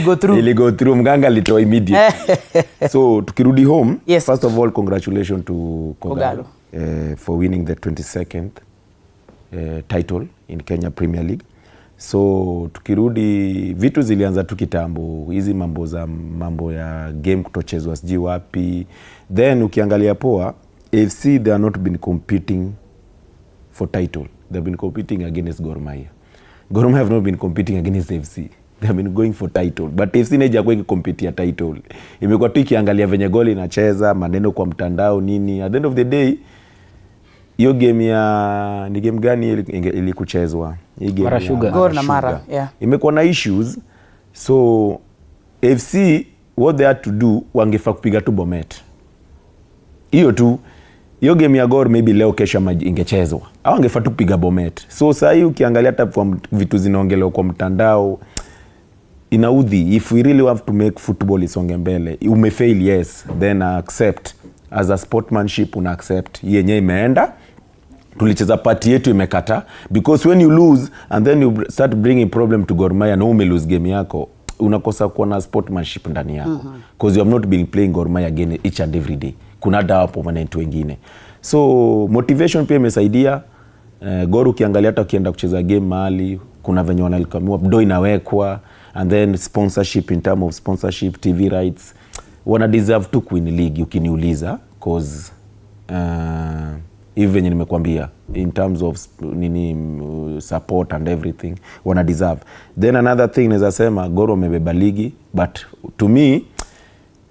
go through mganga lito immediate. So tukirudi home, yes. First of all, congratulations to Kogalo for winning the 22nd title in Kenya Premier League. So tukirudi vitu zilianza tu kitambo, hizi mambo ya game kutochezwa siji wapi. Then ukiangalia poa, AFC they are not been competing for title. They have been competing against Gor Mahia. Gor Mahia have not been competing against AFC. They have been going for title. But AFC neja kwa compete ya title. Imekuwa tu ikiangalia venye goli inacheza, maneno kwa mtandao nini. At the end of the day, hiyo game ya ni game gani ili kuchezwa? Hii game Mara Sugar. Gor na Mara, yeah. Imekuwa na issues. So AFC what they had to do wangefaa kupiga tu Bomet. Hiyo tu. Hiyo game ya Gor maybe leo kesho ingechezwa. Au angefaa tu kupiga Bomet. So sasa hii ukiangalia hata kwa vitu zinaongelewa kwa mtandao inaudhi. If we really have to make football isonge mbele, umefail, yes, then accept as a sportsmanship, una accept yenye imeenda, tulicheza party yetu imekata, because when you lose and then you start bringing problem to Gor Mahia na ume lose game yako, unakosa kuwa na sportsmanship ndani yako, because you have not been playing Gor Mahia again each and every day. Kuna dawa opponent wengine, so motivation pia imesaidia. Gor ukiangalia hata ukienda kucheza game mahali kuna venye wanalikamua do inawekwa, and then sponsorship, in term of sponsorship, TV rights, wana deserve to win league ukiniuliza, cause even nimekuambia in terms of support and everything wana deserve. Then another thing naweza sema Gor wamebeba ligi, but to me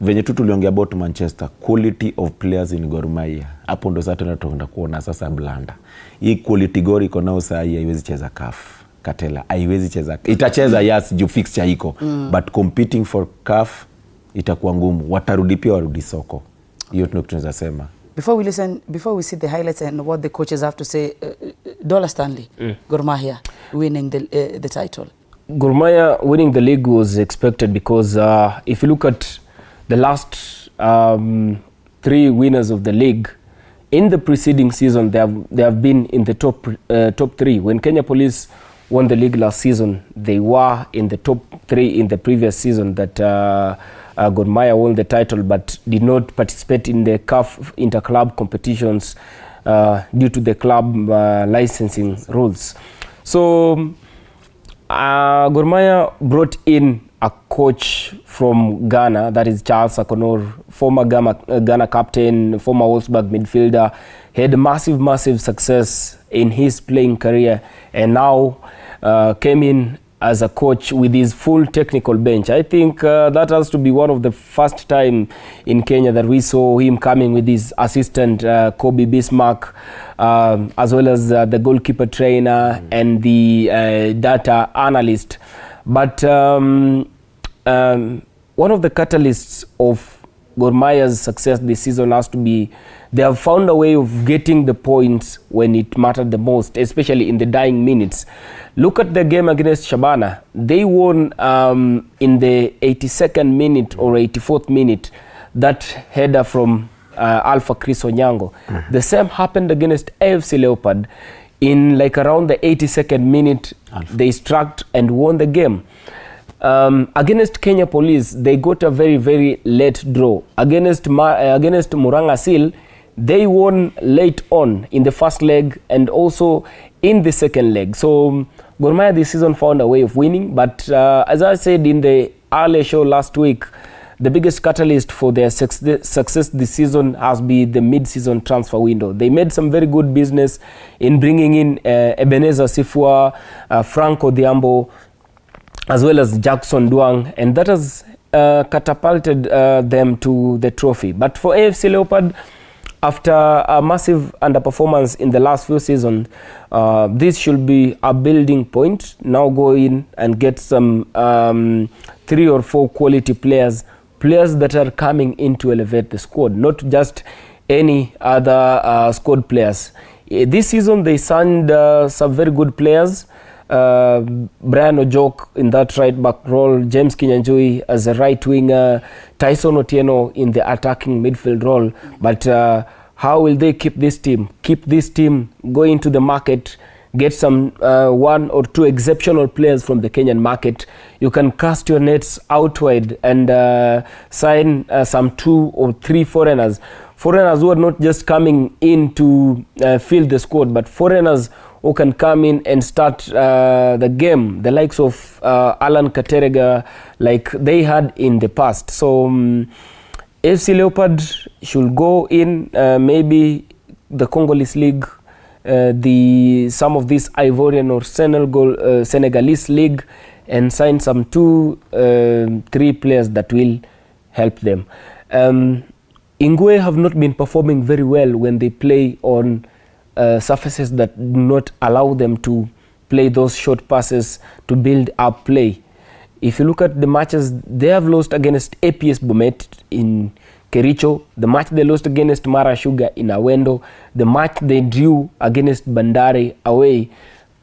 venye tu tuliongea about Manchester, quality of players in Gor Mahia, hapo ndo sasa tunataka kuona sasa blanda. Hii quality Gor iko nao sasa haiwezi cheza CAF. Katela haiwezi cheza, itacheza yes juu fixture iko, but competing for CAF itakuwa ngumu. Watarudi pia warudi soko. Hiyo tunaweza sema. Before we see the highlights and what the coaches have to say, Dollar Stanley, Gor Mahia winning the title. Gor Mahia winning the league was expected because if you look at the last 3 winners of the league in the preceding season, they have been in the top 3. When Kenya Police won the league last season, they were in the top 3 in the previous season that Gor Mahia won the title but did not participate in the CAF inter-club competitions due to the club licensing rules. So Gor Mahia brought in a coach from Ghana, that is Charles Akonor, former Ghana captain, former Wolfsburg midfielder, had massive success in his playing career, and now came in as a coach with his full technical bench. I think that has to be one of the first time in Kenya that we saw him coming with his assistant Kobe Bismarck, as well as the goalkeeper trainer and the data analyst. But one of the catalysts of Gor Mahia's success this season has to be they have found a way of getting the points when it mattered the most, especially in the dying minutes. Look at the game against Shabana. They won in the 82nd minute or 84th minute, that header from Alpha Chris Onyango. The same happened against AFC Leopard. In like around the 82nd minute, they struck and won the game. Against Kenya Police, they got a very late draw. Against Murang'a Seal, they won late on in the first leg and also in the second leg. So Gor Mahia this season found a way of winning, but as I said in the earlier show last week, the biggest catalyst for their success this season has been the mid-season transfer window. They made some very good business in bringing in Ebenezer Sifua, Frank Odhiambo, as well as Jackson Duang, and that has catapulted them to the trophy. But for AFC Leopard, after a massive underperformance in the last few seasons, this should be a building point. Now go in and get some 3 or 4 quality players that are coming in to elevate the squad, not just any other squad players. This season they signed some very good players. Brian Ojok in that right back role, James Kinyanjui as a right winger, Tyson Otieno in the attacking midfield role. But how will they keep this team going to the market, get some 1 or 2 exceptional players from the Kenyan market, you can cast your nets outward and sign some 2 or 3 foreigners. Foreigners who are not just coming in to fill the squad, but foreigners who can come in and start the game, the likes of Alan Katerega, like they had in the past. So FC Leopard should go in, maybe the Congolese League, some of this Ivorian or Senegalese league, and sign some 2-3 players that will help them. Ingwe have not been performing very well when they play on surfaces that do not allow them to play those short passes to build up play. If you look at the matches, they have lost against APS Bomet in Kericho, the match they lost against Mara Sugar in Awendo, the match they drew against Bandari away.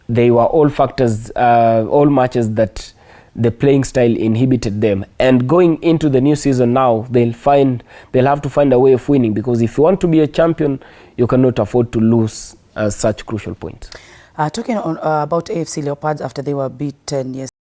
They were all factors, all matches that the playing style inhibited them. And going into the new season now, they'll have to find a way of winning, because if you want to be a champion, you cannot afford to lose such crucial points. Talking about AFC Leopards, after they were beaten yesterday.